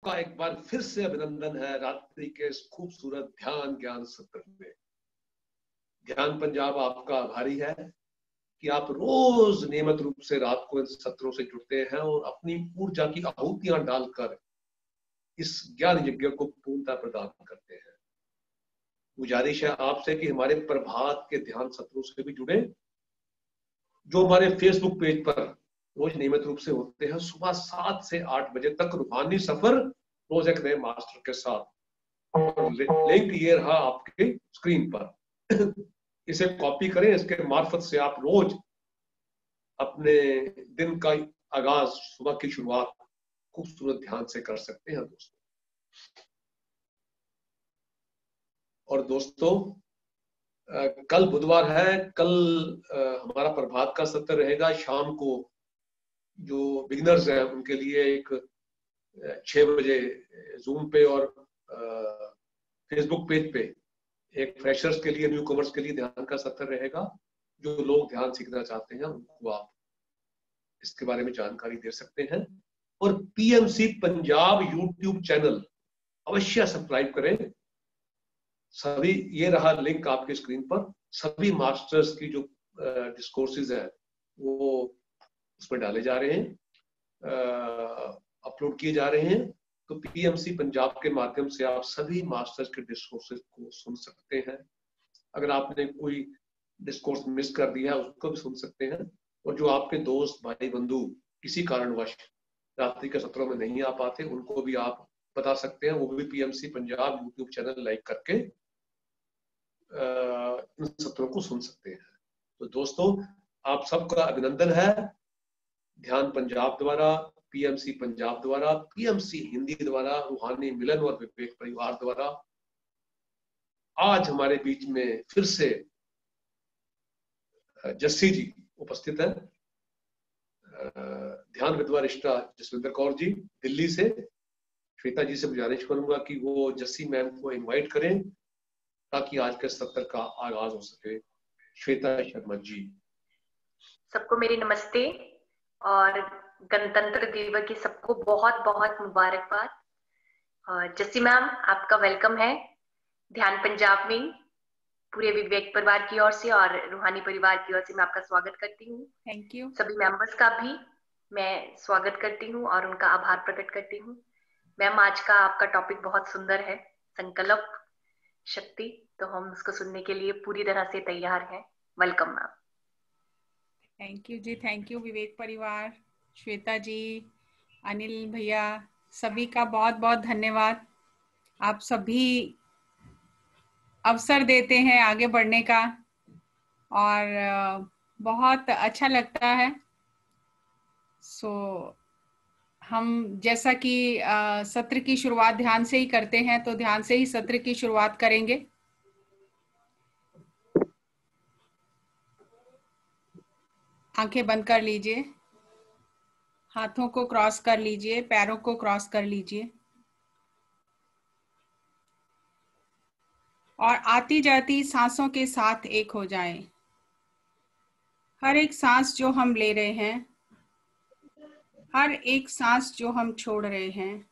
आपका एक बार फिर से अभिनंदन है रात्रि के इस खूबसूरत ध्यान ज्ञान सत्र में। ध्यान पंजाब आपका आभारी है कि आप रोज नियमित रूप से रात को इन सत्रों से जुड़ते हैं और अपनी ऊर्जा की आहुतियां डालकर इस ज्ञान यज्ञ को पूर्णता प्रदान करते हैं। गुजारिश है आपसे कि हमारे प्रभात के ध्यान सत्रों से भी जुड़े, जो हमारे फेसबुक पेज पर रोज नियमित रूप से होते हैं। सुबह 7 से 8 बजे तक रूहानी सफर, रोज एक नए मास्टर के साथ। और लिंक ये रहा आपके स्क्रीन पर। इसे कॉपी करें, इसके मार्फत से आप रोज अपने दिन का आगाज, सुबह की शुरुआत खूबसूरत ध्यान से कर सकते हैं दोस्तों। और दोस्तों, कल बुधवार है, कल हमारा प्रभात का सत्र रहेगा शाम को। जो बिगिनर्स हैं उनके लिए एक 6 बजे जूम पे और फेसबुक पेज पे एक फ्रेशर्स के लिए, न्यू कमर्स के लिए ध्यान का सत्र रहेगा। जो लोग ध्यान सीखना चाहते हैं उनको आप इसके बारे में जानकारी दे सकते हैं। और पीएमसी पंजाब यूट्यूब चैनल अवश्य सब्सक्राइब करें। सभी, ये रहा लिंक आपके स्क्रीन पर। सभी मास्टर्स की जो डिस्कोर्सेज है वो उसमें डाले जा रहे हैं, अपलोड किए जा रहे हैं। तो पीएमसी पंजाब के माध्यम से आप सभी मास्टर्स के डिस्कोर्सेज को सुन सकते हैं। अगर आपने कोई डिस्कोर्स मिस कर दिया है उसको भी सुन सकते हैं। और जो आपके दोस्त भाई बंधु किसी कारणवश रात्रि के सत्रों में नहीं आ पाते, उनको भी आप बता सकते हैं। वो भी PMC Punjab YouTube channel like करके इन सत्रों को सुन सकते हैं। तो दोस्तों, आप सबका अभिनंदन है। ध्यान पंजाब द्वारा, पीएमसी पंजाब द्वारा, पीएमसी हिंदी द्वारा, रूहानी मिलन और विवेक परिवार द्वारा आज हमारे बीच में फिर से जस्सी जी उपस्थित है। ध्यान विद्वारिष्ठा जसविंदर कौर जी दिल्ली से। श्वेता जी से गुजारिश करूंगा कि वो जस्सी मैम को इनवाइट करें ताकि आज के सत्र का आगाज हो सके। श्वेता शर्मा जी। सबको मेरी नमस्ते और गणतंत्र दिवस की सबको बहुत बहुत मुबारकबाद। जस्सी मैम, आपका वेलकम है ध्यान पंजाब में। पूरे विवेक परिवार की ओर से और रूहानी परिवार की ओर से मैं आपका स्वागत करती हूँ। Thank you. सभी मेंबर्स का भी मैं स्वागत करती हूँ और उनका आभार प्रकट करती हूँ। मैम, आज का आपका टॉपिक बहुत सुंदर है, संकल्प शक्ति। तो हम उसको सुनने के लिए पूरी तरह से तैयार हैं। Welcome ma'am. Thank you ji, thank you Vivek परिवार, श्वेता जी, अनिल भैया, सभी का बहुत बहुत धन्यवाद। आप सभी अवसर देते हैं आगे बढ़ने का और बहुत अच्छा लगता है। हम जैसा कि सत्र की शुरुआत ध्यान से ही करते हैं, तो ध्यान से ही सत्र की शुरुआत करेंगे। आंखें बंद कर लीजिए, हाथों को क्रॉस कर लीजिए, पैरों को क्रॉस कर लीजिए और आती जाती सांसों के साथ एक हो जाएं। हर एक सांस जो हम ले रहे हैं, हर एक सांस जो हम छोड़ रहे हैं,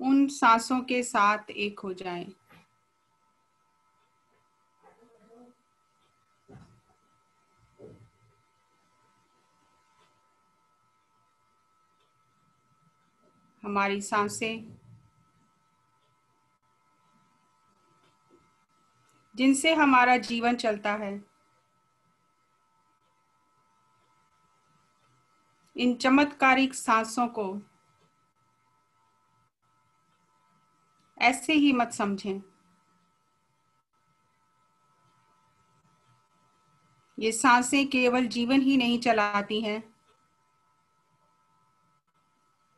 उन सांसों के साथ एक हो जाएं। हमारी सांसें जिनसे हमारा जीवन चलता है, इन चमत्कारिक सांसों को ऐसे ही मत समझें। ये सांसें केवल जीवन ही नहीं चलाती हैं,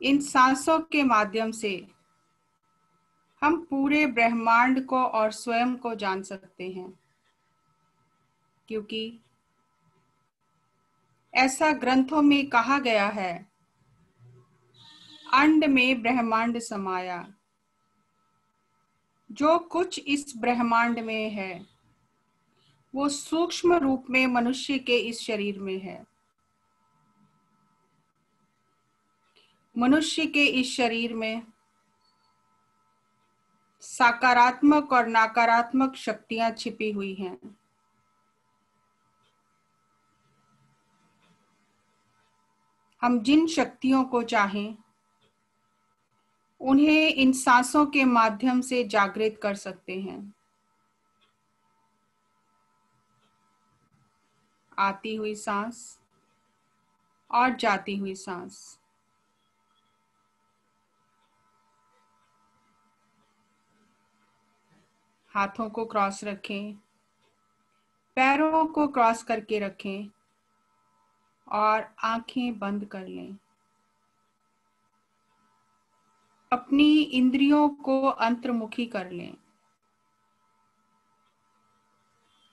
इन सांसों के माध्यम से हम पूरे ब्रह्मांड को और स्वयं को जान सकते हैं, क्योंकि ऐसा ग्रंथों में कहा गया है, अंड में ब्रह्मांड समाया। जो कुछ इस ब्रह्मांड में है वो सूक्ष्म रूप में मनुष्य के इस शरीर में है। मनुष्य के इस शरीर में सकारात्मक और नकारात्मक शक्तियां छिपी हुई हैं। हम जिन शक्तियों को चाहें उन्हें इन सांसों के माध्यम से जागृत कर सकते हैं। आती हुई सांस और जाती हुई सांस। हाथों को क्रॉस रखें, पैरों को क्रॉस करके रखें और आंखें बंद कर लें। अपनी इंद्रियों को अंतर्मुखी कर लें।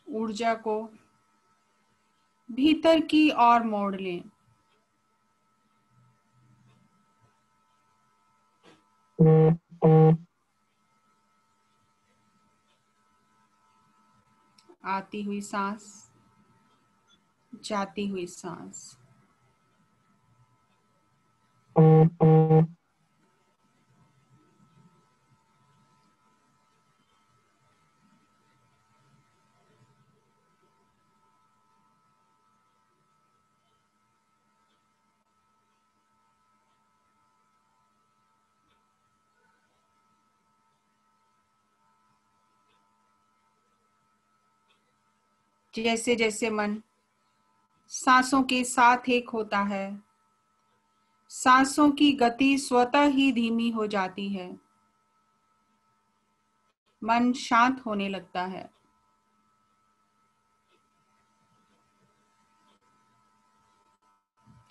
ऊर्जा को भीतर की ओर मोड़ लें। आती हुई सांस, जाती हुई सांस। जैसे जैसे मन सांसों के साथ एक होता है, सांसों की गति स्वतः ही धीमी हो जाती है। मन शांत होने लगता है।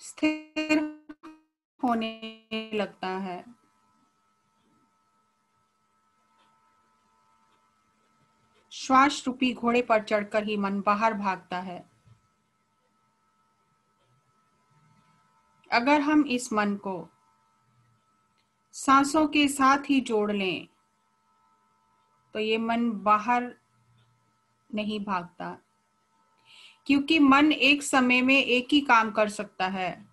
स्थिर होने लगता है। श्वास रूपी घोड़े पर चढ़कर ही मन बाहर भागता है। अगर हम इस मन को सांसों के साथ ही जोड़ लें तो ये मन बाहर नहीं भागता, क्योंकि मन एक समय में एक ही काम कर सकता है।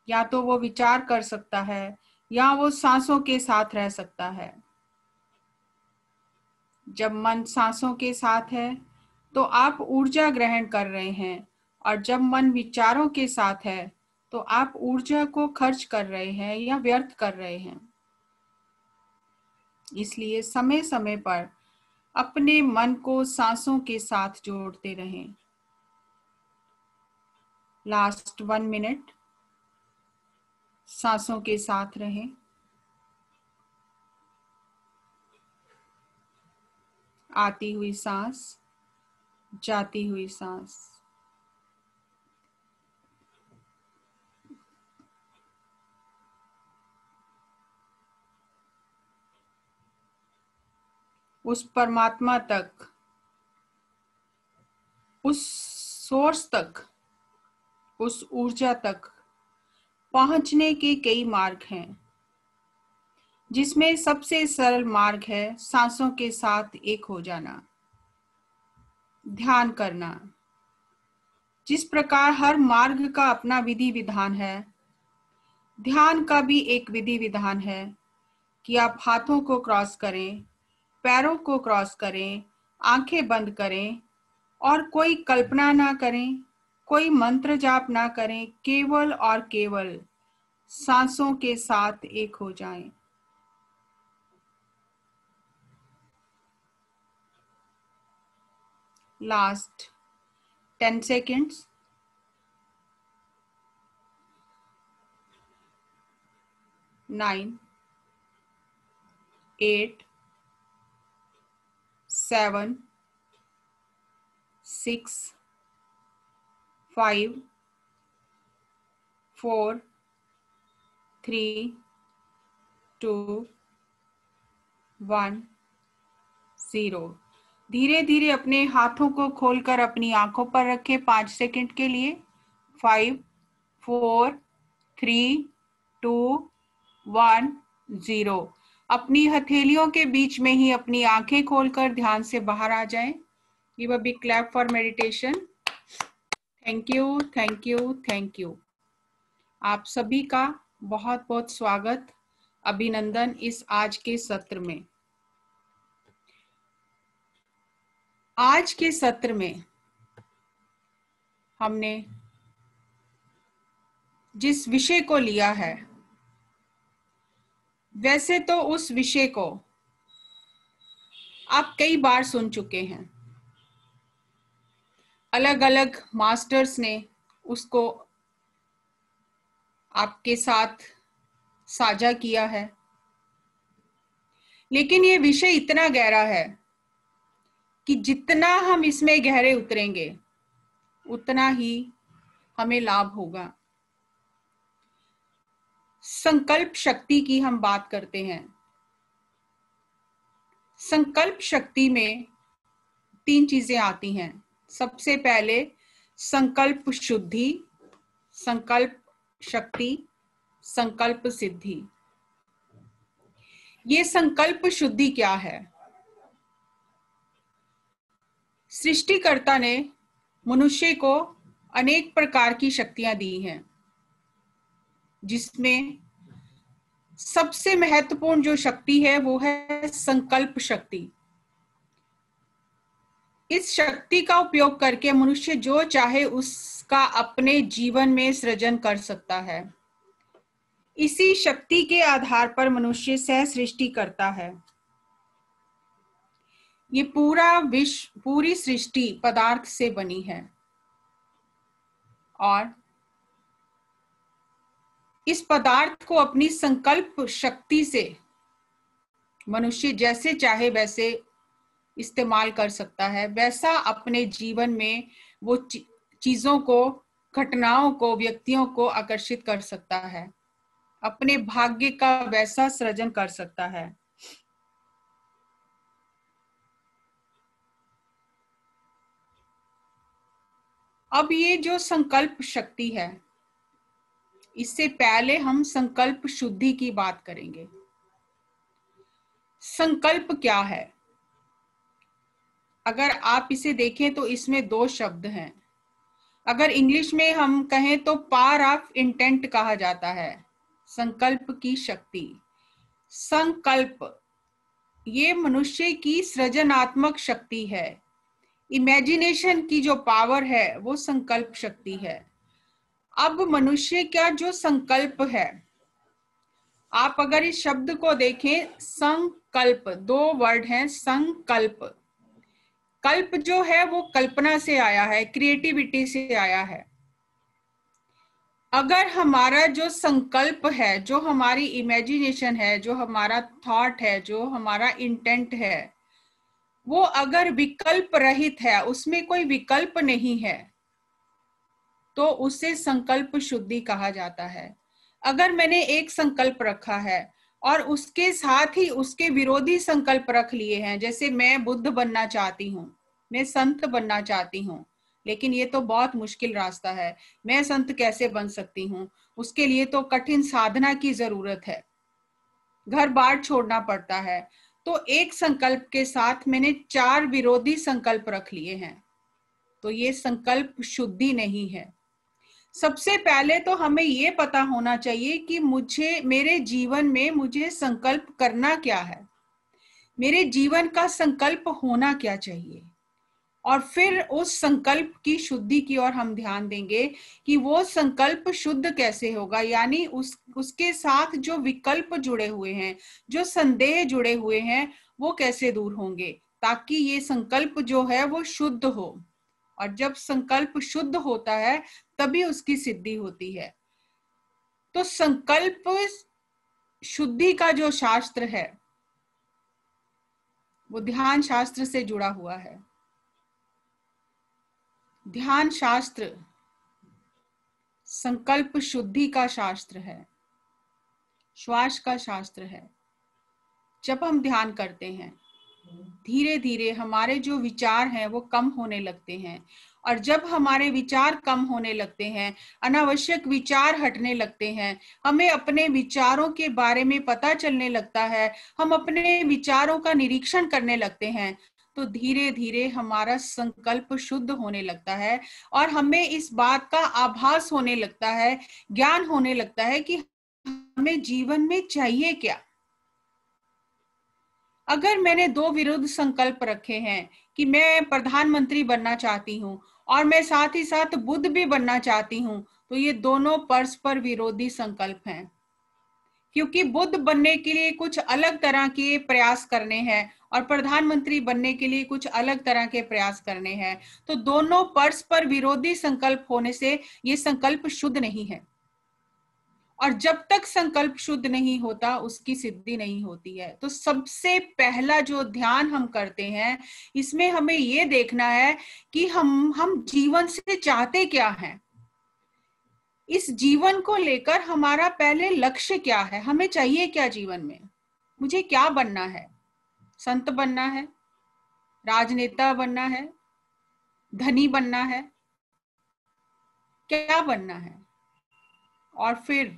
या तो वो विचार कर सकता है या वो सांसों के साथ रह सकता है। जब मन सांसों के साथ है तो आप ऊर्जा ग्रहण कर रहे हैं, और जब मन विचारों के साथ है तो आप ऊर्जा को खर्च कर रहे हैं या व्यर्थ कर रहे हैं। इसलिए समय समय पर अपने मन को सांसों के साथ जोड़ते रहें। लास्ट 1 मिनट सांसों के साथ रहें। आती हुई सांस, जाती हुई सांस। उस परमात्मा तक, उस सोर्स तक, उस ऊर्जा तक पहुंचने के कई मार्ग हैं, जिसमें सबसे सरल मार्ग है सांसों के साथ एक हो जाना, ध्यान करना। जिस प्रकार हर मार्ग का अपना विधि विधान है, ध्यान का भी एक विधि विधान है कि आप हाथों को क्रॉस करें, पैरों को क्रॉस करें, आंखें बंद करें और कोई कल्पना ना करें, कोई मंत्र जाप ना करें, केवल और केवल सांसों के साथ एक हो जाएं। Last 10 seconds. 9, 8, 7, 6, 5, 4, 3, 2, 1, 0। धीरे धीरे अपने हाथों को खोलकर अपनी आंखों पर रखें 5 सेकंड के लिए। 5, 4, 3, 2, 1, 0। अपनी हथेलियों के बीच में ही अपनी आंखें खोलकर ध्यान से बाहर आ जाएं। Give a big clap for meditation. Thank you, thank you, thank you. आप सभी का बहुत बहुत स्वागत, अभिनंदन इस आज के सत्र में। आज के सत्र में हमने जिस विषय को लिया है, वैसे तो उस विषय को आप कई बार सुन चुके हैं। अलग अलग मास्टर्स ने उसको आपके साथ साझा किया है, लेकिन ये विषय इतना गहरा है कि जितना हम इसमें गहरे उतरेंगे उतना ही हमें लाभ होगा। संकल्प शक्ति की हम बात करते हैं। संकल्प शक्ति में 3 चीजें आती हैं। सबसे पहले संकल्प शुद्धि, संकल्प शक्ति, संकल्प सिद्धि। ये संकल्प शुद्धि क्या है? सृष्टिकर्ता ने मनुष्य को अनेक प्रकार की शक्तियां दी हैं, जिसमें सबसे महत्वपूर्ण जो शक्ति है वो है संकल्प शक्ति। इस शक्ति का उपयोग करके मनुष्य जो चाहे उसका अपने जीवन में सृजन कर सकता है। इसी शक्ति के आधार पर मनुष्य सह सृष्टि करता है। ये पूरा विश्व, पूरी सृष्टि पदार्थ से बनी है और इस पदार्थ को अपनी संकल्प शक्ति से मनुष्य जैसे चाहे वैसे इस्तेमाल कर सकता है। वैसा अपने जीवन में वो चीजों को, घटनाओं को, व्यक्तियों को आकर्षित कर सकता है। अपने भाग्य का वैसा सृजन कर सकता है। अब ये जो संकल्प शक्ति है, इससे पहले हम संकल्प शुद्धि की बात करेंगे। संकल्प क्या है? अगर आप इसे देखें तो इसमें 2 शब्द हैं। अगर इंग्लिश में हम कहें तो पावर ऑफ इंटेंट कहा जाता है, संकल्प की शक्ति। संकल्प ये मनुष्य की सृजनात्मक शक्ति है। इमेजिनेशन की जो पावर है वो संकल्प शक्ति है। अब मनुष्य का जो संकल्प है, आप अगर इस शब्द को देखें, संकल्प 2 वर्ड हैं। संकल्प, कल्प जो है वो कल्पना से आया है, क्रिएटिविटी से आया है। अगर हमारा जो संकल्प है, जो हमारी इमेजिनेशन है, जो हमारा थॉट है, जो हमारा इंटेंट है, वो अगर विकल्प रहित है, उसमें कोई विकल्प नहीं है, तो उसे संकल्प शुद्धि कहा जाता है। अगर मैंने एक संकल्प रखा है और उसके साथ ही उसके विरोधी संकल्प रख लिए हैं, जैसे मैं बुद्ध बनना चाहती हूँ, मैं संत बनना चाहती हूँ, लेकिन ये तो बहुत मुश्किल रास्ता है, मैं संत कैसे बन सकती हूँ? उसके लिए तो कठिन साधना की जरूरत है, घर बार छोड़ना पड़ता है। तो एक संकल्प के साथ मैंने 4 विरोधी संकल्प रख लिए हैं, तो ये संकल्प शुद्धि नहीं है। सबसे पहले तो हमें ये पता होना चाहिए कि मुझे, मेरे जीवन में मुझे संकल्प करना क्या है, मेरे जीवन का संकल्प होना क्या चाहिए, और फिर उस संकल्प की शुद्धि की ओर हम ध्यान देंगे कि वो संकल्प शुद्ध कैसे होगा। यानी उसके साथ जो विकल्प जुड़े हुए हैं, जो संदेह जुड़े हुए हैं, वो कैसे दूर होंगे, ताकि ये संकल्प जो है वो शुद्ध हो। और जब संकल्प शुद्ध होता है तभी उसकी सिद्धि होती है। तो संकल्प शुद्धि का जो शास्त्र है वो ध्यान शास्त्र से जुड़ा हुआ है। ध्यान शास्त्र संकल्प शुद्धि का शास्त्र है, श्वास का शास्त्र है। जब हम ध्यान करते हैं, धीरे धीरे हमारे जो विचार हैं वो कम होने लगते हैं, और जब हमारे विचार कम होने लगते हैं, अनावश्यक विचार हटने लगते हैं, हमें अपने विचारों के बारे में पता चलने लगता है, हम अपने विचारों का निरीक्षण करने लगते हैं, तो धीरे धीरे हमारा संकल्प शुद्ध होने लगता है और हमें इस बात का आभास होने लगता है, ज्ञान होने लगता है कि हमें जीवन में चाहिए क्या। अगर मैंने दो विरुद्ध संकल्प रखे हैं कि मैं प्रधानमंत्री बनना चाहती हूँ और मैं साथ ही साथ बुद्ध भी बनना चाहती हूँ, तो ये दोनों परस्पर विरोधी संकल्प हैं, क्योंकि बुद्ध बनने के लिए कुछ अलग तरह के प्रयास करने हैं और प्रधानमंत्री बनने के लिए कुछ अलग तरह के प्रयास करने हैं। तो दोनों परस्पर विरोधी संकल्प होने से ये संकल्प शुद्ध नहीं है, और जब तक संकल्प शुद्ध नहीं होता उसकी सिद्धि नहीं होती है। तो सबसे पहला जो ध्यान हम करते हैं, इसमें हमें ये देखना है कि हम जीवन से चाहते क्या हैं, इस जीवन को लेकर हमारा पहले लक्ष्य क्या है, हमें चाहिए क्या जीवन में, मुझे क्या बनना है, संत बनना है, राजनेता बनना है, धनी बनना है, क्या बनना है। और फिर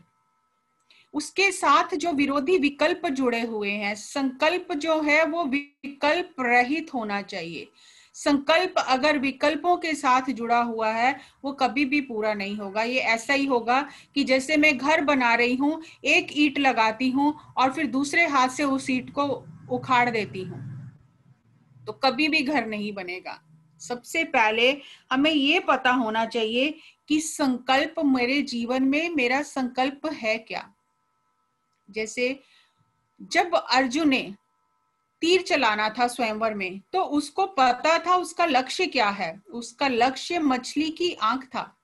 उसके साथ जो विरोधी विकल्प जुड़े हुए हैं, संकल्प जो है वो विकल्प रहित होना चाहिए। संकल्प अगर विकल्पों के साथ जुड़ा हुआ है वो कभी भी पूरा नहीं होगा। ये ऐसा ही होगा कि जैसे मैं घर बना रही हूँ, एक ईंट लगाती हूँ और फिर दूसरे हाथ से उस ईंट को उखाड़ देती हूँ, तो कभी भी घर नहीं बनेगा। सबसे पहले हमें ये पता होना चाहिए कि संकल्प मेरे जीवन में, मेरा संकल्प है क्या। जैसे जब अर्जुन ने तीर चलाना था स्वयंवर में, तो उसको पता था उसका लक्ष्य क्या है। उसका लक्ष्य मछली की आंख था।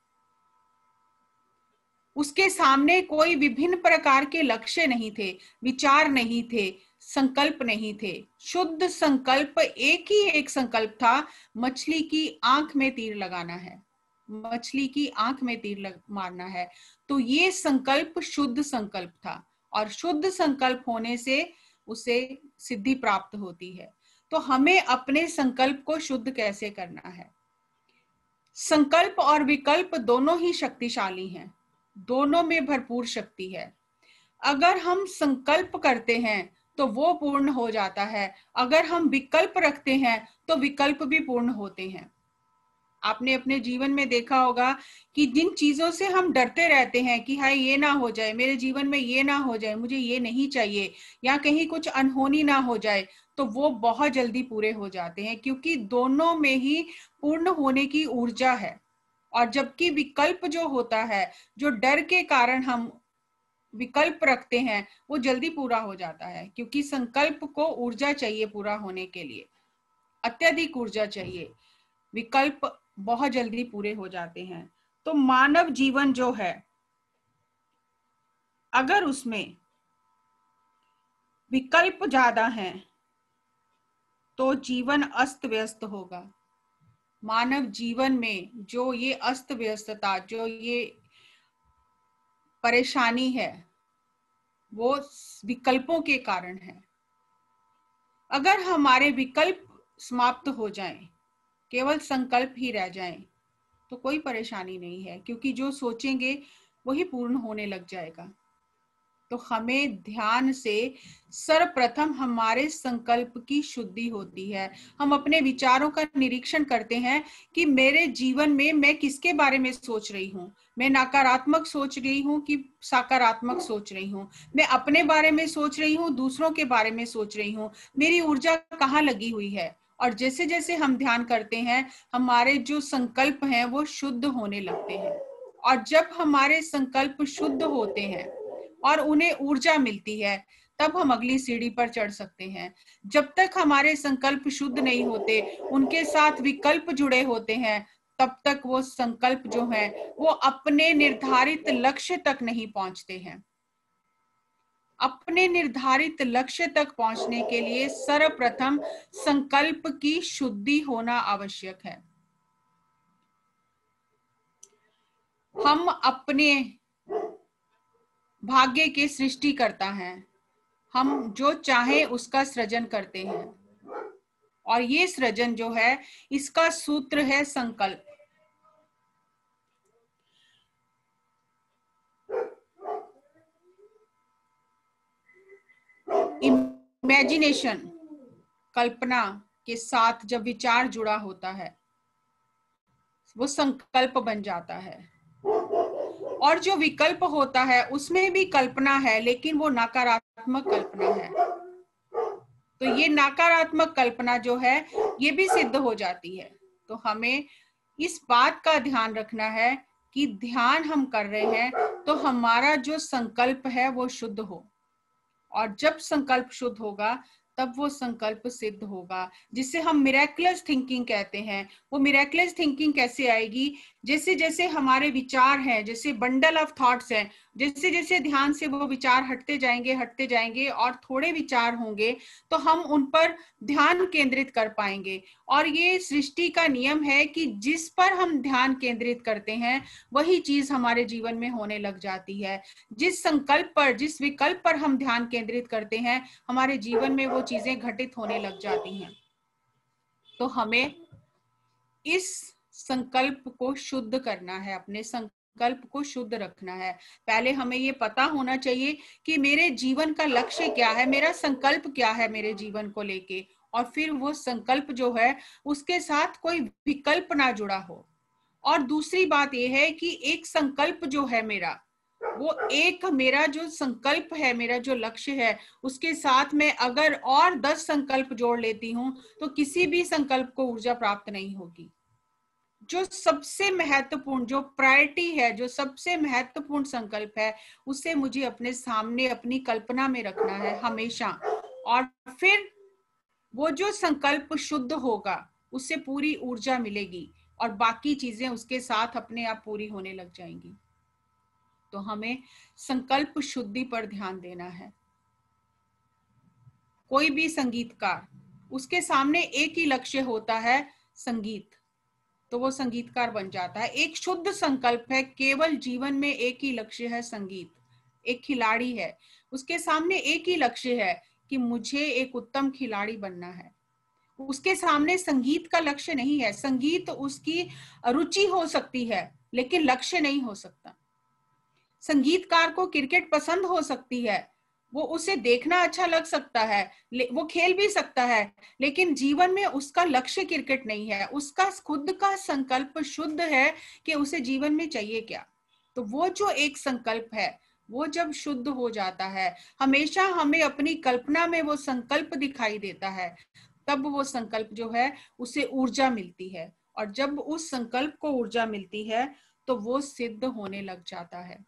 उसके सामने कोई विभिन्न प्रकार के लक्ष्य नहीं थे, विचार नहीं थे, संकल्प नहीं थे। शुद्ध संकल्प एक ही एक संकल्प था, मछली की आंख में तीर लगाना है, मछली की आंख में तीर मारना है। तो ये संकल्प शुद्ध संकल्प था, और शुद्ध संकल्प होने से उसे सिद्धि प्राप्त होती है। तो हमें अपने संकल्प को शुद्ध कैसे करना है। संकल्प और विकल्प दोनों ही शक्तिशाली हैं, दोनों में भरपूर शक्ति है। अगर हम संकल्प करते हैं तो वो पूर्ण हो जाता है, अगर हम विकल्प रखते हैं तो विकल्प भी पूर्ण होते हैं। आपने अपने जीवन में देखा होगा कि जिन चीजों से हम डरते रहते हैं कि हाय ये ना हो जाए, मेरे जीवन में ये ना हो जाए, मुझे ये नहीं चाहिए, या कहीं कुछ अनहोनी ना हो जाए, तो वो बहुत जल्दी पूरे हो जाते हैं, क्योंकि दोनों में ही पूर्ण होने की ऊर्जा है। और जबकि विकल्प जो होता है, जो डर के कारण हम विकल्प रखते हैं, वो जल्दी पूरा हो जाता है, क्योंकि संकल्प को ऊर्जा चाहिए पूरा होने के लिए, अत्यधिक ऊर्जा चाहिए। विकल्प बहुत जल्दी पूरे हो जाते हैं। तो मानव जीवन जो है, अगर उसमें विकल्प ज्यादा हैं तो जीवन अस्त व्यस्त होगा। मानव जीवन में जो ये अस्त व्यस्तता, जो ये परेशानी है, वो विकल्पों के कारण है। अगर हमारे विकल्प समाप्त हो जाएं, केवल संकल्प ही रह जाएं, तो कोई परेशानी नहीं है, क्योंकि जो सोचेंगे वही पूर्ण होने लग जाएगा। तो हमें ध्यान से सर्वप्रथम हमारे संकल्प की शुद्धि होती है। हम अपने विचारों का निरीक्षण करते हैं कि मेरे जीवन में मैं किसके बारे में सोच रही हूँ। मैं नकारात्मक सोच रही हूँ कि सकारात्मक सोच रही हूँ, मैं अपने बारे में सोच रही हूँ, दूसरों के बारे में सोच रही हूँ, मेरी ऊर्जा कहाँ लगी हुई है। और जैसे जैसे हम ध्यान करते हैं, हमारे जो संकल्प हैं वो शुद्ध होने लगते हैं। और जब हमारे संकल्प शुद्ध होते हैं और उन्हें ऊर्जा मिलती है, तब हम अगली सीढ़ी पर चढ़ सकते हैं। जब तक हमारे संकल्प शुद्ध नहीं होते, उनके साथ विकल्प जुड़े होते हैं, तब तक वो संकल्प जो है वो अपने निर्धारित लक्ष्य तक नहीं पहुंचते हैं। अपने निर्धारित लक्ष्य तक पहुंचने के लिए सर्वप्रथम संकल्प की शुद्धि होना आवश्यक है। हम अपने भाग्य के सृष्टिकर्ता हैं, हम जो चाहे उसका सृजन करते हैं, और ये सृजन जो है, इसका सूत्र है संकल्प। इमेजिनेशन, कल्पना के साथ जब विचार जुड़ा होता है, वो संकल्प बन जाता है। और जो विकल्प होता है उसमें भी कल्पना है, लेकिन वो नकारात्मक कल्पना है। तो ये नकारात्मक कल्पना जो है ये भी सिद्ध हो जाती है। तो हमें इस बात का ध्यान रखना है कि ध्यान हम कर रहे हैं तो हमारा जो संकल्प है वो शुद्ध हो, और जब संकल्प शुद्ध होगा तब वो संकल्प सिद्ध होगा, जिसे हम मिरेकुलस थिंकिंग कहते हैं। वो मिरेकुलस थिंकिंग कैसे आएगी? जैसे जैसे हमारे विचार हैं, जैसे बंडल ऑफ थॉट्स हैं, जैसे जैसे ध्यान से वो विचार हटते जाएंगे और थोड़े विचार होंगे तो हम उन पर ध्यान केंद्रित कर पाएंगे। और ये सृष्टि का नियम है कि जिस पर हम ध्यान केंद्रित करते हैं वही चीज हमारे जीवन में होने लग जाती है। जिस संकल्प पर, जिस विकल्प पर हम ध्यान केंद्रित करते हैं हमारे जीवन में वो चीजें घटित होने लग जाती हैं। तो हमें इस संकल्प को शुद्ध करना है, अपने संकल्प को शुद्ध रखना है। पहले हमें ये पता होना चाहिए कि मेरे जीवन का लक्ष्य क्या है, मेरा संकल्प क्या है मेरे जीवन को लेके, और फिर वो संकल्प जो है उसके साथ कोई विकल्प ना जुड़ा हो। और दूसरी बात यह है कि एक संकल्प जो है मेरा, वो एक मेरा जो संकल्प है, मेरा जो लक्ष्य है, उसके साथ में अगर और 10 संकल्प जोड़ लेती हूं तो किसी भी संकल्प को ऊर्जा प्राप्त नहीं होगी। जो सबसे महत्वपूर्ण, जो प्रायोरिटी है, जो सबसे महत्वपूर्ण संकल्प है, उसे मुझे अपने सामने अपनी कल्पना में रखना है हमेशा। और फिर वो जो संकल्प शुद्ध होगा उससे पूरी ऊर्जा मिलेगी और बाकी चीजें उसके साथ अपने आप पूरी होने लग जाएंगी। तो हमें संकल्प शुद्धि पर ध्यान देना है। कोई भी संगीतकार, उसके सामने एक ही लक्ष्य होता है, संगीत, तो वो संगीतकार बन जाता है। एक शुद्ध संकल्प है, केवल जीवन में एक ही लक्ष्य है, संगीत। एक खिलाड़ी है, उसके सामने एक ही लक्ष्य है कि मुझे एक उत्तम खिलाड़ी बनना है। उसके सामने संगीत का लक्ष्य नहीं है। संगीत उसकी रुचि हो सकती है लेकिन लक्ष्य नहीं हो सकता। संगीतकार को क्रिकेट पसंद हो सकती है, वो उसे देखना अच्छा लग सकता है, वो खेल भी सकता है, लेकिन जीवन में उसका लक्ष्य क्रिकेट नहीं है। उसका खुद का संकल्प शुद्ध है कि उसे जीवन में चाहिए क्या। तो वो जो एक संकल्प है वो जब शुद्ध हो जाता है, हमेशा हमें अपनी कल्पना में वो संकल्प दिखाई देता है, तब वो संकल्प जो है उसे ऊर्जा मिलती है। और जब उस संकल्प को ऊर्जा मिलती है तो वो सिद्ध होने लग जाता है।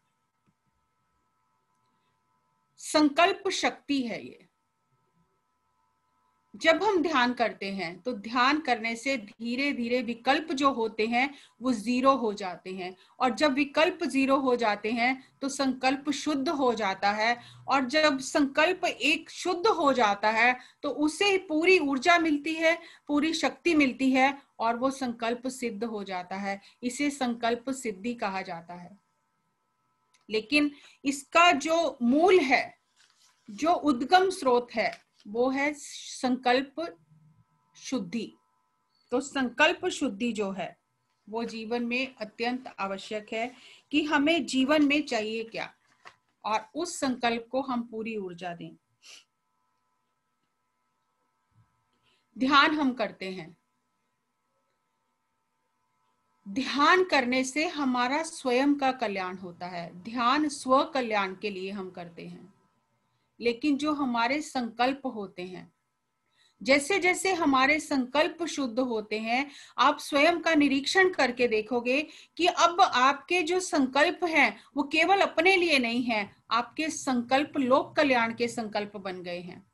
संकल्प शक्ति है ये। जब हम ध्यान करते हैं तो ध्यान करने से धीरे धीरे विकल्प जो होते हैं वो जीरो हो जाते हैं, और जब विकल्प जीरो हो जाते हैं तो संकल्प शुद्ध हो जाता है। और जब संकल्प एक शुद्ध हो जाता है तो उसे पूरी ऊर्जा मिलती है, पूरी शक्ति मिलती है, और वो संकल्प सिद्ध हो जाता है। इसे संकल्प सिद्धि कहा जाता है। लेकिन इसका जो मूल है, जो उद्गम स्रोत है, वो है संकल्प शुद्धि। तो संकल्प शुद्धि जो है वो जीवन में अत्यंत आवश्यक है कि हमें जीवन में चाहिए क्या, और उस संकल्प को हम पूरी ऊर्जा दें। ध्यान हम करते हैं, ध्यान करने से हमारा स्वयं का कल्याण होता है। ध्यान स्व कल्याण के लिए हम करते हैं, लेकिन जो हमारे संकल्प होते हैं, जैसे जैसे हमारे संकल्प शुद्ध होते हैं, आप स्वयं का निरीक्षण करके देखोगे कि अब आपके जो संकल्प हैं वो केवल अपने लिए नहीं हैं, आपके संकल्प लोक कल्याण के संकल्प बन गए हैं।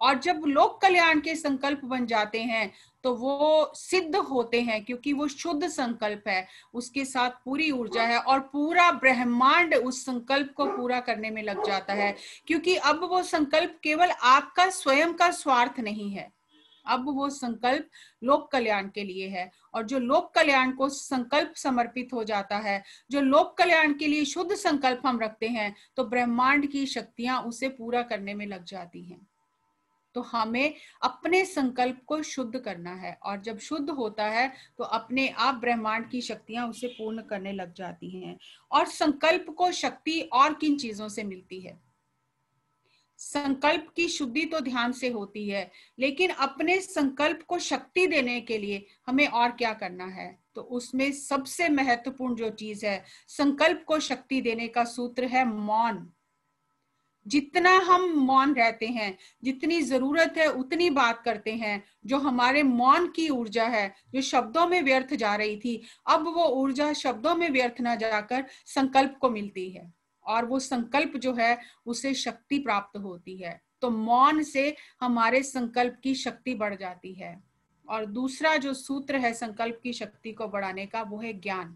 और जब लोक कल्याण के संकल्प बन जाते हैं तो वो सिद्ध होते हैं, क्योंकि वो शुद्ध संकल्प है, उसके साथ पूरी ऊर्जा है, और पूरा ब्रह्मांड उस संकल्प को पूरा करने में लग जाता है। क्योंकि अब वो संकल्प केवल आपका स्वयं का स्वार्थ नहीं है, अब वो संकल्प लोक कल्याण के लिए है। और जो लोक कल्याण को संकल्प समर्पित हो जाता है, जो लोक कल्याण के लिए शुद्ध संकल्प हम रखते हैं, तो ब्रह्मांड की शक्तियां उसे पूरा करने में लग जाती हैं। तो हमें अपने संकल्प को शुद्ध करना है, और जब शुद्ध होता है तो अपने आप ब्रह्मांड की शक्तियां उसे पूर्ण करने लग जाती हैं। और संकल्प को शक्ति और किन चीजों से मिलती है? संकल्प की शुद्धि तो ध्यान से होती है, लेकिन अपने संकल्प को शक्ति देने के लिए हमें और क्या करना है? तो उसमें सबसे महत्वपूर्ण जो चीज है संकल्प को शक्ति देने का सूत्र है मौन। जितना हम मौन रहते हैं, जितनी जरूरत है उतनी बात करते हैं, जो हमारे मौन की ऊर्जा है जो शब्दों में व्यर्थ जा रही थी, अब वो ऊर्जा शब्दों में व्यर्थ ना जाकर संकल्प को मिलती है, और वो संकल्प जो है उसे शक्ति प्राप्त होती है। तो मौन से हमारे संकल्प की शक्ति बढ़ जाती है। और दूसरा जो सूत्र है संकल्प की शक्ति को बढ़ाने का, वो है ज्ञान।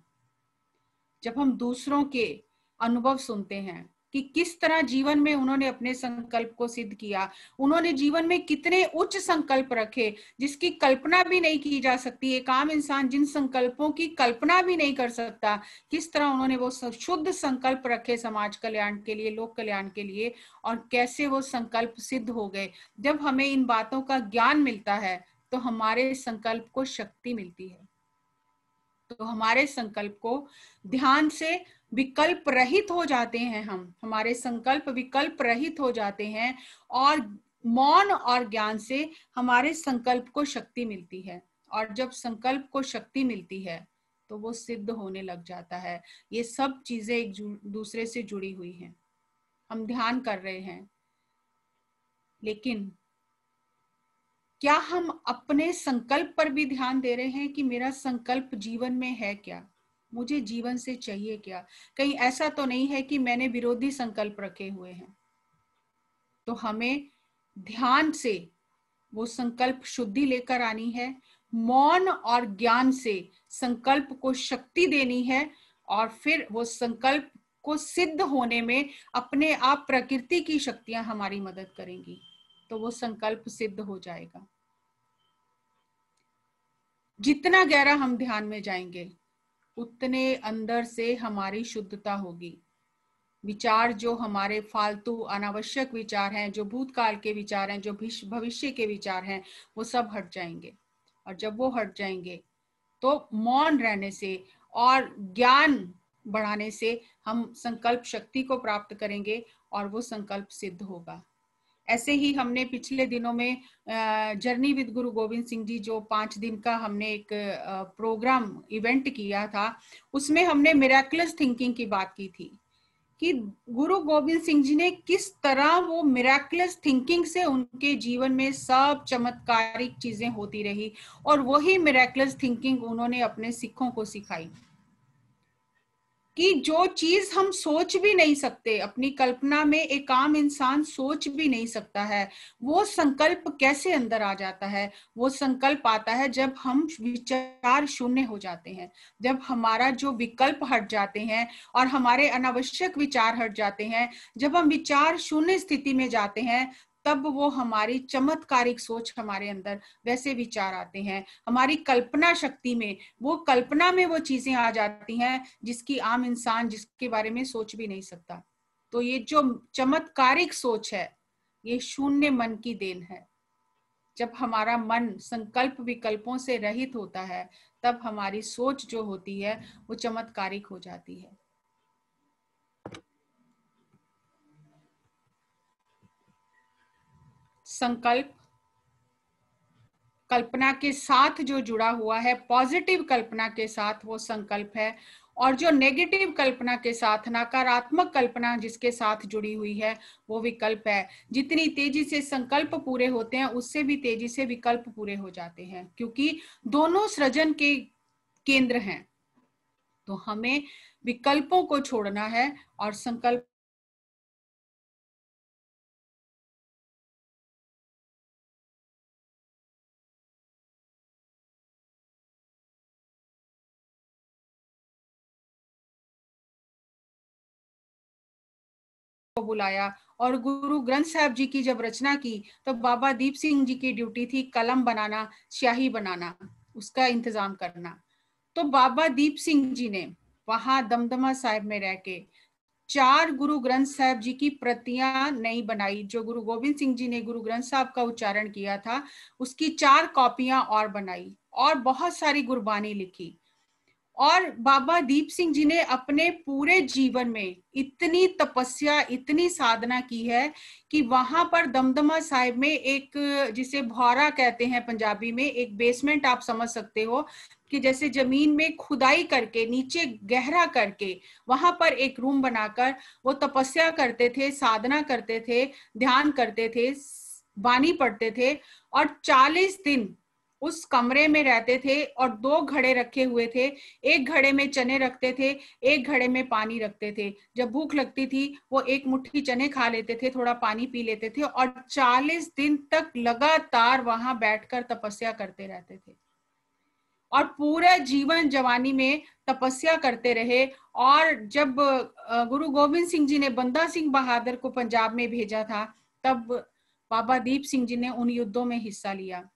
जब हम दूसरों के अनुभव सुनते हैं कि किस तरह जीवन में उन्होंने अपने संकल्प को सिद्ध किया, उन्होंने जीवन में कितने उच्च संकल्प रखे जिसकी कल्पना भी नहीं की जा सकती, एक आम इंसान जिन संकल्पों की कल्पना भी नहीं कर सकता, किस तरह उन्होंने वो शुद्ध संकल्प रखे समाज कल्याण के लिए, लोक कल्याण के लिए, और कैसे वो संकल्प सिद्ध हो गए। जब हमें इन बातों का ज्ञान मिलता है तो हमारे संकल्प को शक्ति मिलती है। तो हमारे संकल्प को ध्यान से विकल्प रहित हो जाते हैं, हम हमारे संकल्प विकल्प रहित हो जाते हैं, और मौन और ज्ञान से हमारे संकल्प को शक्ति मिलती है। और जब संकल्प को शक्ति मिलती है तो वो सिद्ध होने लग जाता है। ये सब चीजें एक दूसरे से जुड़ी हुई हैं। हम ध्यान कर रहे हैं, लेकिन क्या हम अपने संकल्प पर भी ध्यान दे रहे हैं कि मेरा संकल्प जीवन में है क्या, मुझे जीवन से चाहिए क्या? कहीं ऐसा तो नहीं है कि मैंने विरोधी संकल्प रखे हुए हैं। तो हमें ध्यान से वो संकल्प शुद्धि लेकर आनी है, मौन और ज्ञान से संकल्प को शक्ति देनी है, और फिर वो संकल्प को सिद्ध होने में अपने आप प्रकृति की शक्तियां हमारी मदद करेंगी, तो वो संकल्प सिद्ध हो जाएगा। जितना गहरा हम ध्यान में जाएंगे उतने अंदर से हमारी शुद्धता होगी। विचार जो हमारे फालतू अनावश्यक विचार हैं, जो भूतकाल के विचार हैं, जो भविष्य के विचार हैं, वो सब हट जाएंगे। और जब वो हट जाएंगे तो मौन रहने से और ज्ञान बढ़ाने से हम संकल्प शक्ति को प्राप्त करेंगे और वो संकल्प सिद्ध होगा। ऐसे ही हमने पिछले दिनों में जर्नी विद गुरु गोविंद सिंह जी, जो 5 दिन का हमने एक प्रोग्राम इवेंट किया था, उसमें हमने मिरेकलस थिंकिंग की बात की थी कि गुरु गोविंद सिंह जी ने किस तरह वो मिरेकलस थिंकिंग से उनके जीवन में सब चमत्कारिक चीजें होती रही, और वही मिरेकलस थिंकिंग उन्होंने अपने सिखों को सिखाई कि जो चीज हम सोच भी नहीं सकते, अपनी कल्पना में एक आम इंसान सोच भी नहीं सकता है, वो संकल्प कैसे अंदर आ जाता है। वो संकल्प आता है जब हम विचार शून्य हो जाते हैं, जब हमारा जो विकल्प हट जाते हैं और हमारे अनावश्यक विचार हट जाते हैं, जब हम विचार शून्य स्थिति में जाते हैं, तब वो हमारी चमत्कारिक सोच, हमारे अंदर वैसे विचार आते हैं, हमारी कल्पना शक्ति में, वो कल्पना में वो चीजें आ जाती हैं जिसकी आम इंसान जिसके बारे में सोच भी नहीं सकता। तो ये जो चमत्कारिक सोच है, ये शून्य मन की देन है। जब हमारा मन संकल्प विकल्पों से रहित होता है, तब हमारी सोच जो होती है वो चमत्कारिक हो जाती है। संकल्प कल्पना के साथ जो जुड़ा हुआ है, पॉजिटिव कल्पना के साथ वो संकल्प है, और जो नेगेटिव कल्पना के साथ, नकारात्मक कल्पना जिसके साथ जुड़ी हुई है, वो विकल्प है। जितनी तेजी से संकल्प पूरे होते हैं उससे भी तेजी से विकल्प पूरे हो जाते हैं, क्योंकि दोनों सृजन के केंद्र हैं। तो हमें विकल्पों को छोड़ना है और संकल्प को बुलाया। और गुरु ग्रंथ साहब जी की जब रचना की तो बाबा दीप सिंह जी की ड्यूटी थी कलम बनाना, स्याही बनाना, उसका इंतजाम करना। तो बाबा दीप सिंह जी ने वहां दमदमा साहिब में रह के 4 गुरु ग्रंथ साहब जी की प्रतियां नहीं बनाई। जो गुरु गोविंद सिंह जी ने गुरु ग्रंथ साहब का उच्चारण किया था, उसकी 4 कॉपियां और बनाई और बहुत सारी गुरबानी लिखी। और बाबा दीप सिंह जी ने अपने पूरे जीवन में इतनी तपस्या, इतनी साधना की है कि वहां पर दमदमा साहिब में एक, जिसे भौरा कहते हैं पंजाबी में, एक बेसमेंट आप समझ सकते हो कि जैसे जमीन में खुदाई करके नीचे गहरा करके वहां पर एक रूम बनाकर वो तपस्या करते थे, साधना करते थे, ध्यान करते थे, वाणी पढ़ते थे और 40 दिन उस कमरे में रहते थे और 2 घड़े रखे हुए थे। एक घड़े में चने रखते थे, एक घड़े में पानी रखते थे। जब भूख लगती थी वो एक मुट्ठी चने खा लेते थे, थोड़ा पानी पी लेते थे और 40 दिन तक लगातार वहां बैठकर तपस्या करते रहते थे और पूरा जीवन जवानी में तपस्या करते रहे। और जब गुरु गोविंद सिंह जी ने बंदा सिंह बहादुर को पंजाब में भेजा था, तब बाबा दीप सिंह जी ने उन युद्धों में हिस्सा लिया।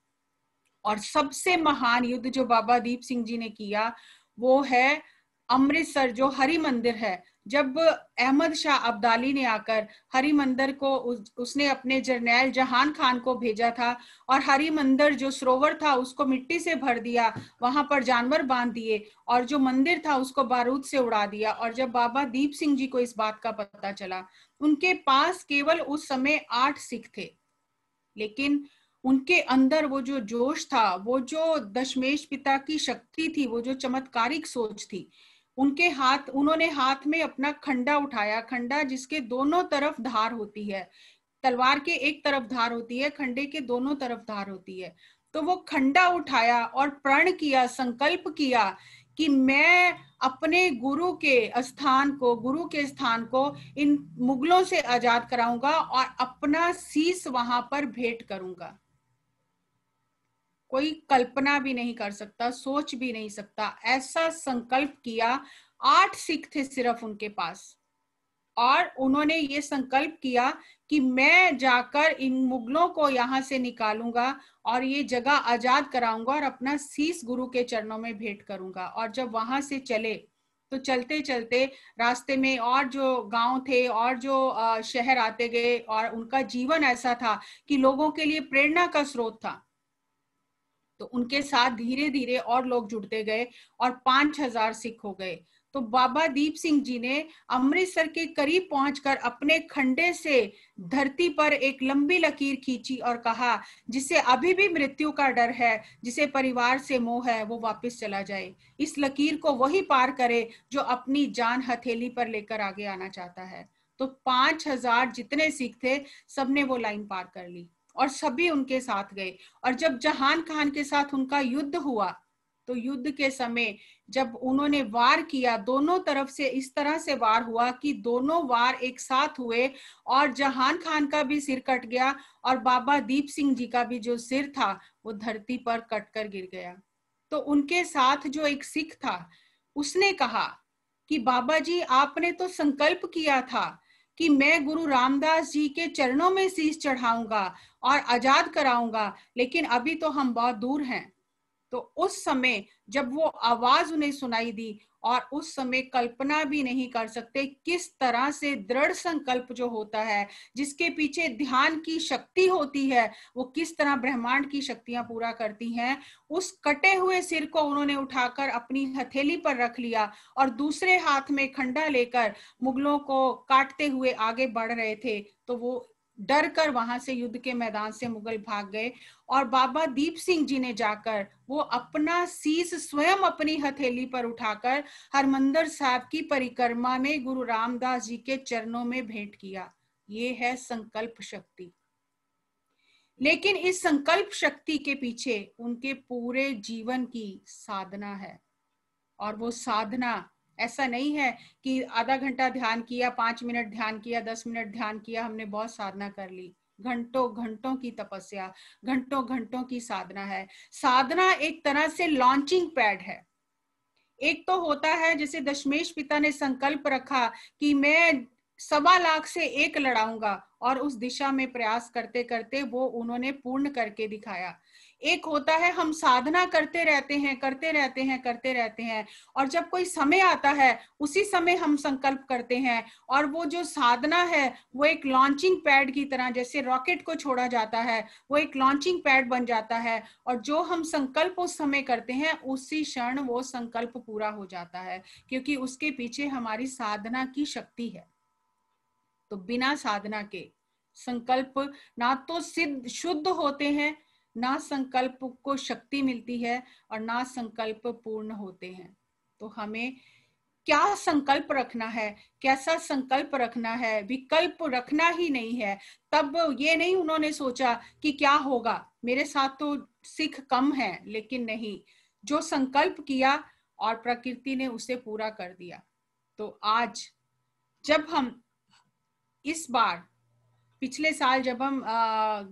और सबसे महान युद्ध जो बाबा दीप सिंह जी ने किया वो है अमृतसर, जो हरि मंदिर है। जब अहमद शाह अब्दाली ने आकर हरि मंदिर को उसने अपने जरनैल जहान खान को भेजा था और हरि मंदिर जो सरोवर था उसको मिट्टी से भर दिया, वहां पर जानवर बांध दिए और जो मंदिर था उसको बारूद से उड़ा दिया। और जब बाबा दीप सिंह जी को इस बात का पता चला, उनके पास केवल उस समय 8 सिख थे, लेकिन उनके अंदर वो जो जोश था, वो जो दशमेश पिता की शक्ति थी, वो जो चमत्कारिक सोच थी, उन्होंने हाथ में अपना खंडा उठाया, खंडा जिसके दोनों तरफ धार होती है, तलवार के एक तरफ धार होती है, खंडे के दोनों तरफ धार होती है। तो वो खंडा उठाया और प्रण किया, संकल्प किया कि मैं अपने गुरु के स्थान को इन मुगलों से आजाद कराऊंगा और अपना शीश वहां पर भेंट करूंगा। कोई कल्पना भी नहीं कर सकता, सोच भी नहीं सकता, ऐसा संकल्प किया। 8 सिख थे सिर्फ उनके पास और उन्होंने ये संकल्प किया कि मैं जाकर इन मुगलों को यहाँ से निकालूंगा और ये जगह आजाद कराऊंगा और अपना शीश गुरु के चरणों में भेंट करूंगा। और जब वहां से चले तो चलते चलते रास्ते में और जो गांव थे और जो शहर आते गए और उनका जीवन ऐसा था कि लोगों के लिए प्रेरणा का स्रोत था। तो उनके साथ धीरे धीरे और लोग जुड़ते गए और 5000 सिख हो गए। तो बाबा दीप सिंह जी ने अमृतसर के करीब पहुंचकर अपने खंडे से धरती पर एक लंबी लकीर खींची और कहा, जिसे अभी भी मृत्यु का डर है, जिसे परिवार से मोह है, वो वापस चला जाए। इस लकीर को वही पार करे जो अपनी जान हथेली पर लेकर आगे आना चाहता है। तो 5000 जितने सिख थे सबने वो लाइन पार कर ली और सभी उनके साथ गए। और जब जहान खान के साथ उनका युद्ध हुआ तो युद्ध के समय जब उन्होंने वार किया, दोनों तरफ से इस तरह से वार हुआ कि दोनों वार एक साथ हुए और जहान खान का भी सिर कट गया और बाबा दीप सिंह जी का भी जो सिर था वो धरती पर कटकर गिर गया। तो उनके साथ जो एक सिख था उसने कहा कि बाबा जी, आपने तो संकल्प किया था कि मैं गुरु रामदास जी के चरणों में शीश चढ़ाऊंगा और आजाद कराऊंगा, लेकिन अभी तो हम बहुत दूर हैं। तो उस समय जब वो आवाज उन्हें सुनाई दी और उस समय कल्पना भी नहीं कर सकते किस तरह से दृढ़ संकल्प जो होता है, जिसके पीछे ध्यान की शक्ति होती है, वो किस तरह ब्रह्मांड की शक्तियां पूरा करती हैं। उस कटे हुए सिर को उन्होंने उठाकर अपनी हथेली पर रख लिया और दूसरे हाथ में खंडा लेकर मुगलों को काटते हुए आगे बढ़ रहे थे। तो वो डर कर वहां से युद्ध के मैदान से मुगल भाग गए और बाबा दीप सिंह जी ने जाकर वो अपना शीश स्वयं अपनी हथेली पर उठाकर हरमंदिर साहब की परिक्रमा में गुरु रामदास जी के चरणों में भेंट किया। ये है संकल्प शक्ति। लेकिन इस संकल्प शक्ति के पीछे उनके पूरे जीवन की साधना है। और वो साधना ऐसा नहीं है कि आधा घंटा ध्यान किया, 5 मिनट ध्यान किया, 10 मिनट ध्यान किया, हमने बहुत साधना कर ली। घंटों घंटों की तपस्या, घंटों घंटों की साधना है। साधना एक तरह से लॉन्चिंग पैड है। एक तो होता है जैसे दशमेश पिता ने संकल्प रखा कि मैं 1.25 लाख से 1 लड़ाऊंगा, और उस दिशा में प्रयास करते करते वो उन्होंने पूर्ण करके दिखाया। एक होता है हम साधना करते रहते हैं, और जब कोई समय आता है उसी समय हम संकल्प करते हैं, और वो जो साधना है वो एक लॉन्चिंग पैड की तरह, जैसे रॉकेट को छोड़ा जाता है वो एक लॉन्चिंग पैड बन जाता है, और जो हम संकल्प उस समय करते हैं उसी क्षण वो संकल्प पूरा हो जाता है, क्योंकि उसके पीछे हमारी साधना की शक्ति है। तो बिना साधना के संकल्प ना तो सिद्ध शुद्ध होते हैं, ना संकल्प को शक्ति मिलती है, और ना संकल्प पूर्ण होते हैं। तो हमें क्या संकल्प रखना है, कैसा संकल्प रखना है, विकल्प रखना ही नहीं है। तब ये नहीं उन्होंने सोचा कि क्या होगा, मेरे साथ तो सिख कम है, लेकिन नहीं, जो संकल्प किया और प्रकृति ने उसे पूरा कर दिया। तो आज जब हम इस बार पिछले साल जब हम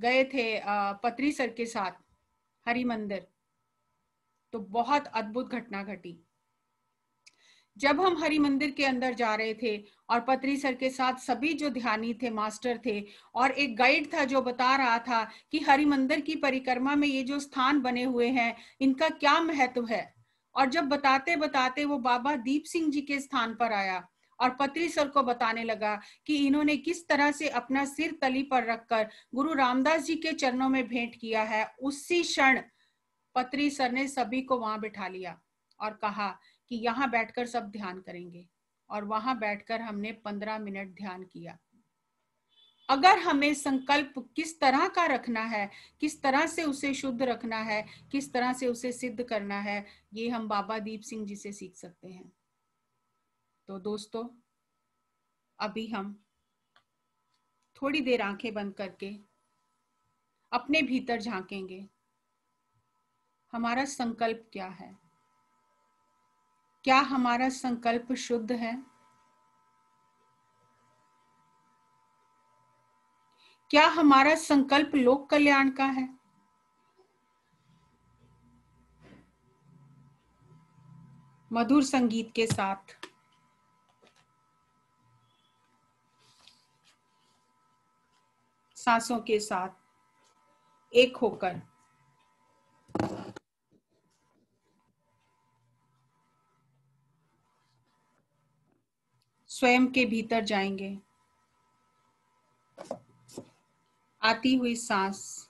गए थे पत्री सर के साथ हरि मंदिर, तो बहुत अद्भुत घटना घटी। जब हम हरि मंदिर के अंदर जा रहे थे और पत्री सर के साथ सभी जो ध्यानी थे, मास्टर थे, और एक गाइड था जो बता रहा था कि हरि मंदिर की परिक्रमा में ये जो स्थान बने हुए हैं इनका क्या महत्व है। और जब बताते बताते वो बाबा दीप सिंह जी के स्थान पर आया और पत्री सर को बताने लगा कि इन्होंने किस तरह से अपना सिर तली पर रखकर गुरु रामदास जी के चरणों में भेंट किया है, उसी क्षण पत्री सर ने सभी को वहां बिठा लिया और कहा कि यहाँ बैठकर सब ध्यान करेंगे। और वहां बैठकर हमने 15 मिनट ध्यान किया। अगर हमें संकल्प किस तरह का रखना है, किस तरह से उसे शुद्ध रखना है, किस तरह से उसे सिद्ध करना है, ये हम बाबा दीप सिंह जी से सीख सकते हैं। तो दोस्तों, अभी हम थोड़ी देर आंखें बंद करके अपने भीतर झांकेंगे। हमारा संकल्प क्या है? क्या हमारा संकल्प शुद्ध है? क्या हमारा संकल्प लोक कल्याण का है? मधुर संगीत के साथ सांसों के साथ एक होकर स्वयं के भीतर जाएंगे। आती हुई सांस,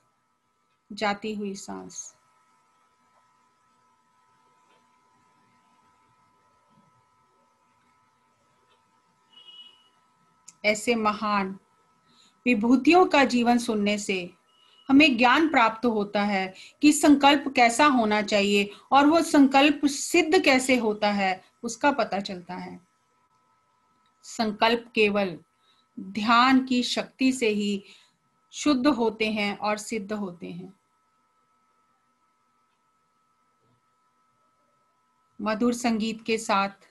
जाती हुई सांस, ऐसे महान विभूतियों का जीवन सुनने से हमें ज्ञान प्राप्त होता है कि संकल्प कैसा होना चाहिए और वो संकल्प सिद्ध कैसे होता है, उसका पता चलता है। संकल्प केवल ध्यान की शक्ति से ही शुद्ध होते हैं और सिद्ध होते हैं। मधुर संगीत के साथ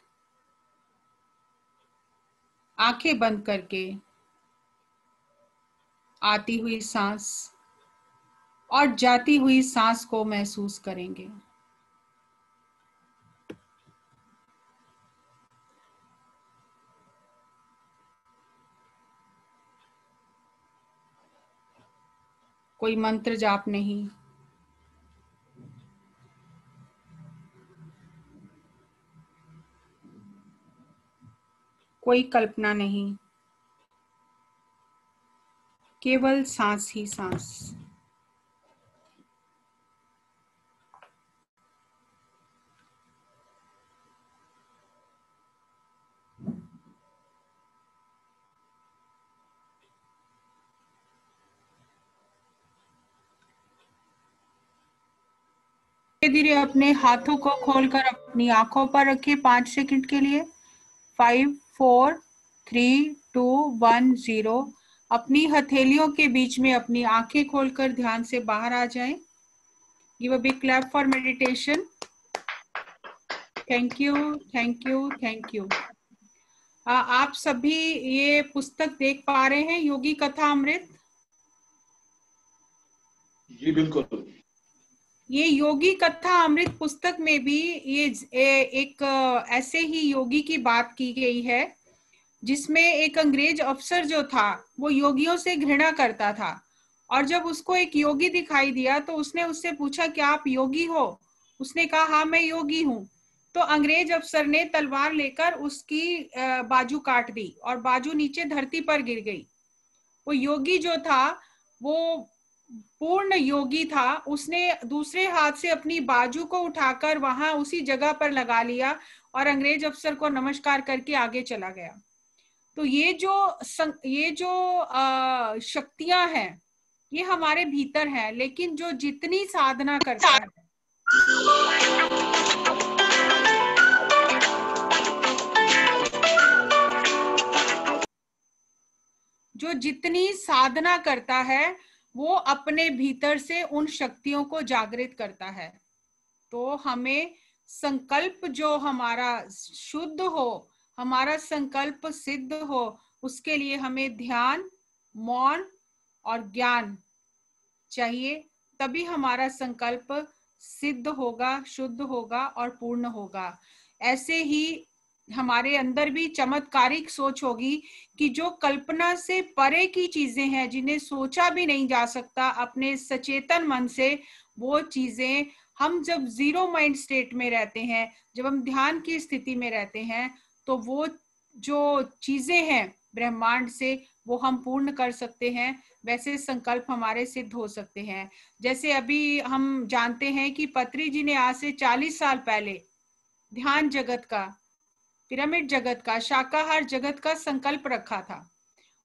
आंखें बंद करके आती हुई सांस और जाती हुई सांस को महसूस करेंगे। कोई मंत्र जाप नहीं, कोई कल्पना नहीं, केवल सांस ही सांस। धीरे धीरे अपने हाथों को खोलकर अपनी आंखों पर रखें 5 सेकंड के लिए। 5, 4, 3, 2, 1, 0। अपनी हथेलियों के बीच में अपनी आंखें खोलकर ध्यान से बाहर आ जाएं। Give a big clap for meditation. Thank you, thank you, thank you. आप सभी ये पुस्तक देख पा रहे हैं, योगी कथा अमृत? जी बिल्कुल। ये योगी कथा अमृत पुस्तक में भी ये एक ऐसे ही योगी की बात की गई है जिसमें एक अंग्रेज अफसर जो था वो योगियों से घृणा करता था, और जब उसको एक योगी दिखाई दिया तो उसने उससे पूछा क्या आप योगी हो? उसने कहा हाँ मैं योगी हूँ। तो अंग्रेज अफसर ने तलवार लेकर उसकी बाजू काट दी और बाजू नीचे धरती पर गिर गई। वो योगी जो था वो पूर्ण योगी था, उसने दूसरे हाथ से अपनी बाजू को उठाकर वहां उसी जगह पर लगा लिया और अंग्रेज अफसर को नमस्कार करके आगे चला गया। तो ये जो शक्तियां हैं ये हमारे भीतर है, लेकिन जो जितनी साधना करता है, जो जितनी साधना करता है वो अपने भीतर से उन शक्तियों को जागृत करता है। तो हमें संकल्प जो हमारा शुद्ध हो, हमारा संकल्प सिद्ध हो, उसके लिए हमें ध्यान, मौन और ज्ञान चाहिए, तभी हमारा संकल्प सिद्ध होगा, शुद्ध होगा और पूर्ण होगा। ऐसे ही हमारे अंदर भी चमत्कारिक सोच होगी कि जो कल्पना से परे की चीजें हैं, जिन्हें सोचा भी नहीं जा सकता अपने सचेतन मन से, वो चीजें हम जब जीरो माइंड स्टेट में रहते हैं, जब हम ध्यान की स्थिति में रहते हैं, तो वो जो चीजें हैं ब्रह्मांड से वो हम पूर्ण कर सकते हैं। वैसे संकल्प हमारे सिद्ध हो सकते हैं। जैसे अभी हम जानते हैं कि पत्री जी ने आज से 40 साल पहले ध्यान जगत का, पिरामिड जगत का, शाकाहार जगत का संकल्प रखा था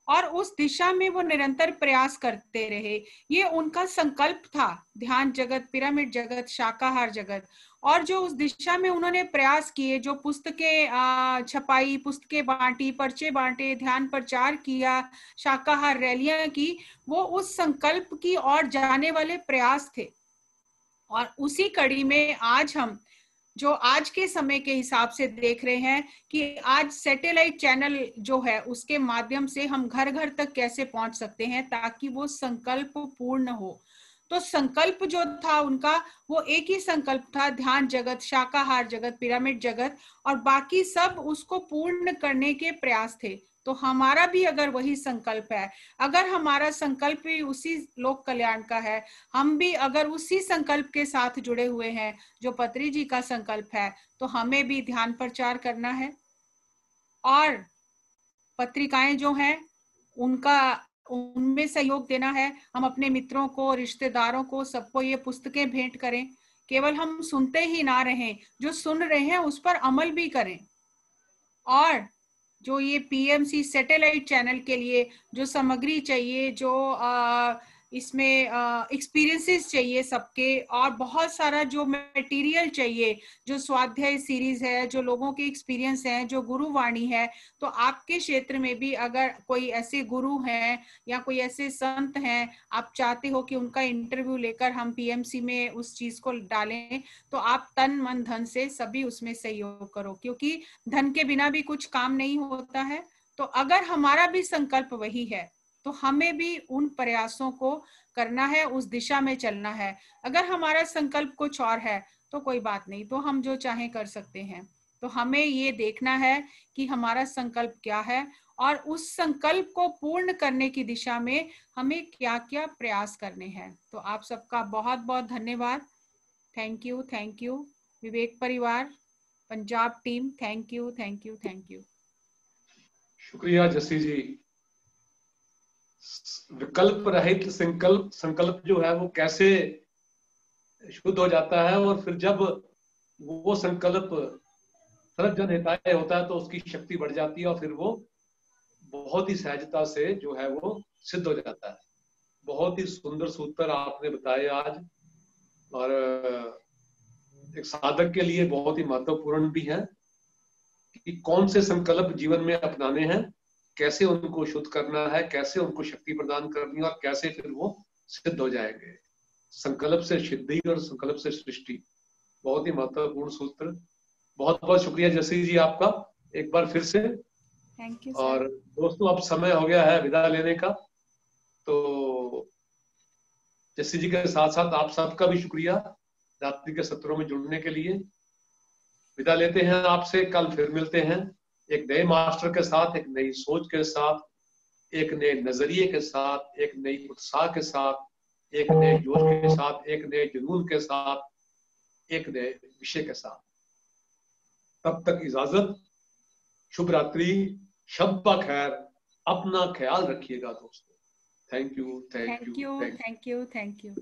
और उस दिशा में वो निरंतर प्रयास करते रहे। ये उनका संकल्प था, ध्यान जगत, पिरामिड जगत, शाकाहार जगत। और जो उस दिशा में उन्होंने प्रयास किए, जो पुस्तकें छपाई, पुस्तकें बांटी, पर्चे बांटे, ध्यान प्रचार किया, शाकाहार रैलियां की, वो उस संकल्प की ओर जाने वाले प्रयास थे। और उसी कड़ी में आज हम जो आज के समय के हिसाब से देख रहे हैं कि आज सैटेलाइट चैनल जो है उसके माध्यम से हम घर घर तक कैसे पहुंच सकते हैं ताकि वो संकल्प पूर्ण हो। तो संकल्प जो था उनका, वो एक ही संकल्प था, ध्यान जगत, शाकाहार जगत, पिरामिड जगत, और बाकी सब उसको पूर्ण करने के प्रयास थे। तो हमारा भी अगर वही संकल्प है, अगर हमारा संकल्प भी उसी लोक कल्याण का है, हम भी अगर उसी संकल्प के साथ जुड़े हुए हैं जो पत्री जी का संकल्प है, तो हमें भी ध्यान प्रचार करना है और पत्रिकाएं जो हैं उनमें सहयोग देना है। हम अपने मित्रों को, रिश्तेदारों को, सबको ये पुस्तकें भेंट करें। केवल हम सुनते ही ना रहें, जो सुन रहे हैं उस पर अमल भी करें। और जो ये पीएमसी सैटेलाइट चैनल के लिए जो सामग्री चाहिए, जो इसमें एक्सपीरियंसेस चाहिए सबके, और बहुत सारा जो मटेरियल चाहिए, जो स्वाध्याय सीरीज है, जो लोगों के एक्सपीरियंस हैं, जो गुरुवाणी है, तो आपके क्षेत्र में भी अगर कोई ऐसे गुरु हैं या कोई ऐसे संत हैं, आप चाहते हो कि उनका इंटरव्यू लेकर हम पीएमसी में उस चीज को डालें, तो आप तन मन धन से सभी उसमें सहयोग करो, क्योंकि धन के बिना भी कुछ काम नहीं होता है। तो अगर हमारा भी संकल्प वही है तो हमें भी उन प्रयासों को करना है, उस दिशा में चलना है। अगर हमारा संकल्प कुछ और है तो कोई बात नहीं, तो हम जो चाहें कर सकते हैं। तो हमें ये देखना है कि हमारा संकल्प क्या है और उस संकल्प को पूर्ण करने की दिशा में हमें क्या क्या प्रयास करने हैं। तो आप सबका बहुत बहुत धन्यवाद। थैंक यू विवेक परिवार, पंजाब टीम, थैंक यू। शुक्रिया जस्सी जी। विकल्प रहित संकल्प जो है वो कैसे शुद्ध हो जाता है, और फिर जब वो संकल्प सर्वजन हिताय होता है तो उसकी शक्ति बढ़ जाती है और फिर वो बहुत ही सहजता से जो है वो सिद्ध हो जाता है। बहुत ही सुंदर सूत्र आपने बताए आज, और एक साधक के लिए बहुत ही महत्वपूर्ण भी है कि कौन से संकल्प जीवन में अपनाने हैं, कैसे उनको शुद्ध करना है, कैसे उनको शक्ति प्रदान करनी है और कैसे फिर वो सिद्ध हो जाएंगे। संकल्प से सिद्धि और संकल्प से सृष्टि, बहुत ही महत्वपूर्ण सूत्र। बहुत बहुत शुक्रिया जस्सी जी आपका एक बार फिर से। Thank you. और दोस्तों अब समय हो गया है विदा लेने का, तो जस्सी जी के साथ साथ आप सबका भी शुक्रिया रात्रि के सत्रों में जुड़ने के लिए। विदा लेते हैं आपसे, कल फिर मिलते हैं। एक नए मास्टर के साथ, एक नई सोच के साथ, एक नए नजरिए के साथ, एक नई उत्साह के साथ, एक नए जोश के साथ, एक नए जुनून के साथ, एक नए विषय के साथ। तब तक इजाजत, शुभ रात्रि, शब्बा खैर, अपना ख्याल रखिएगा दोस्तों। Thank you, thank you, thank you.